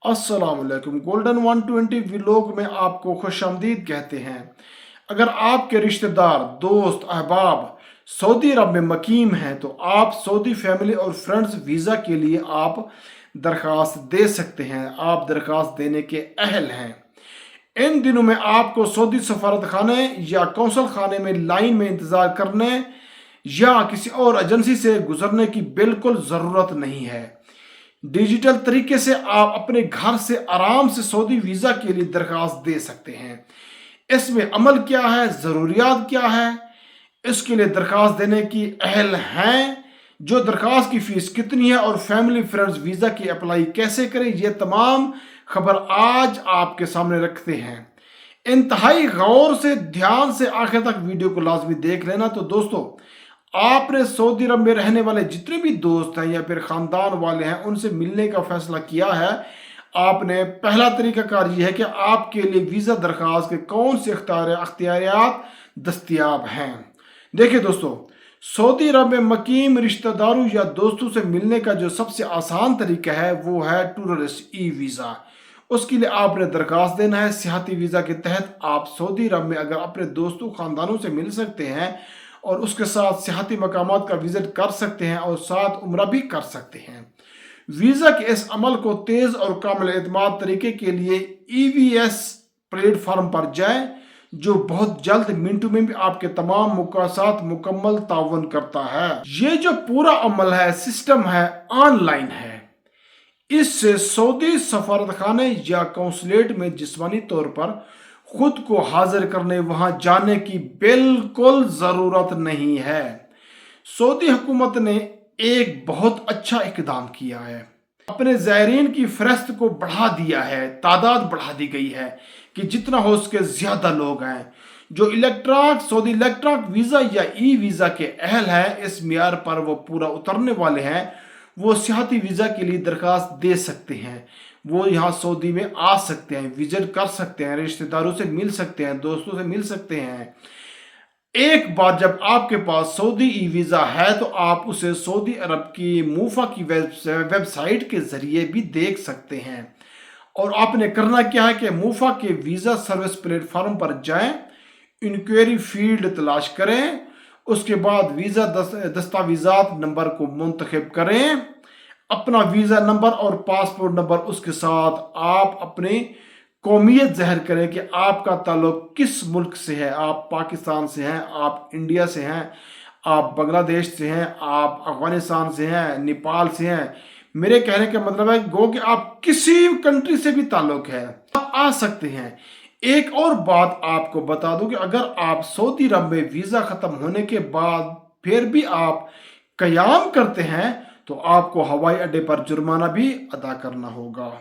अस्सलाम वालेकुम। Golden 120 vlog में आपको खुशामदीद कहते हैं। अगर आपके रिश्तेदार, दोस्त, अहबाब सऊदी अरब में मकीम हैं तो आप सऊदी फैमिली और फ्रेंड्स वीज़ा के लिए आप दरख्वास्त दे सकते हैं। आप दरख्वास्त देने के अहल हैं। इन दिनों में आपको सऊदी सफारत खाने या कौंसल खाने में लाइन में इंतज़ार करने या किसी और एजेंसी से गुजरने की बिल्कुल ज़रूरत नहीं है। डिजिटल तरीके से आप अपने घर से आराम से सऊदी वीज़ा के लिए दरख्वास्त दे सकते हैं। इसमें अमल क्या है, ज़रूरियात क्या है, इसके लिए दरख्वास्त देने की अहल हैं, जो दरख्वास्त की फ़ीस कितनी है और फैमिली फ्रेंड्स वीज़ा की अप्लाई कैसे करें, ये तमाम खबर आज आपके सामने रखते हैं। इंतहाई गौर से, ध्यान से आखिर तक वीडियो को लाजमी देख लेना। तो दोस्तों, आपने सऊदी अरब में रहने वाले जितने भी दोस्त हैं या फिर ख़ानदान वाले हैं उनसे मिलने का फैसला किया है। आपने पहला तरीक़ाकार ये है कि आपके लिए वीज़ा दरख्वास्त के कौन से अख्तियारियात दस्तयाब हैं। देखिए दोस्तों, सऊदी अरब में मकीम रिश्तेदारों या दोस्तों से मिलने का जो सबसे आसान तरीका है वो है टूरिस्ट ई वीज़ा। उसके लिए आपने दरख्वास्त देना है। सियाहती वीज़ा के तहत आप सऊदी अरब में अगर अपने दोस्तों ख़ानदानों से मिल सकते हैं और उसके साथ सियाहती मकामात का विज़िट कर सकते हैं और साथ उम्रा भी कर सकते हैं। वीज़ा के इस अमल को तेज़ और कामिल एतमाद तरीके के लिए EVS प्लेटफार्म पर जाएं, जो बहुत जल्द मिनटों में भी आपके तमाम मुकासात मुकम्मल ताउन करता है। ये जो पूरा अमल है, सिस्टम है, ऑनलाइन है। इससे सऊदी सफारत खाने या कौंसलेट में जिस्मानी तौर पर खुद को हाजिर करने, वहां जाने की बिल्कुल ज़रूरत नहीं है। सऊदी हुकूमत ने एक बहुत अच्छा इक़दाम किया है। अपने ज़ायरीन की फ़हरिस्त को बढ़ा दिया है, तादाद बढ़ा दी गई है कि जितना हो सके ज़्यादा लोग हैं जो सऊदी इलेक्ट्रॉनिक वीज़ा या ई वीज़ा के अहल हैं, इस मियार पर वो पूरा उतरने वाले हैं, वो सियाहती वीज़ा के लिए दरख्वास्त दे सकते हैं। वो यहाँ सऊदी में आ सकते हैं, विजिट कर सकते हैं, रिश्तेदारों से मिल सकते हैं, दोस्तों से मिल सकते हैं। एक बार जब आपके पास सऊदी ई वीज़ा है तो आप उसे सऊदी अरब की मूफा की वेबसाइट के ज़रिए भी देख सकते हैं। और आपने करना क्या है कि मूफा के वीज़ा सर्विस प्लेटफार्म पर जाएं, इंक्वायरी फील्ड तलाश करें, उसके बाद वीज़ा दस्तावेज़ात नंबर को मुंतखब करें, अपना वीज़ा नंबर और पासपोर्ट नंबर, उसके साथ आप अपनी कौमियत ज़ाहिर करें कि आपका ताल्लुक किस मुल्क से है। आप पाकिस्तान से हैं, आप इंडिया से हैं, आप बांग्लादेश से हैं, आप अफ़गानिस्तान से हैं, नेपाल से हैं। मेरे कहने का मतलब है गो कि आप किसी कंट्री से भी ताल्लुक है, आप आ सकते हैं। एक और बात आपको बता दूं कि अगर आप सऊदी अरब में वीज़ा ख़त्म होने के बाद फिर भी आप क़याम करते हैं तो आपको हवाई अड्डे पर जुर्माना भी अदा करना होगा।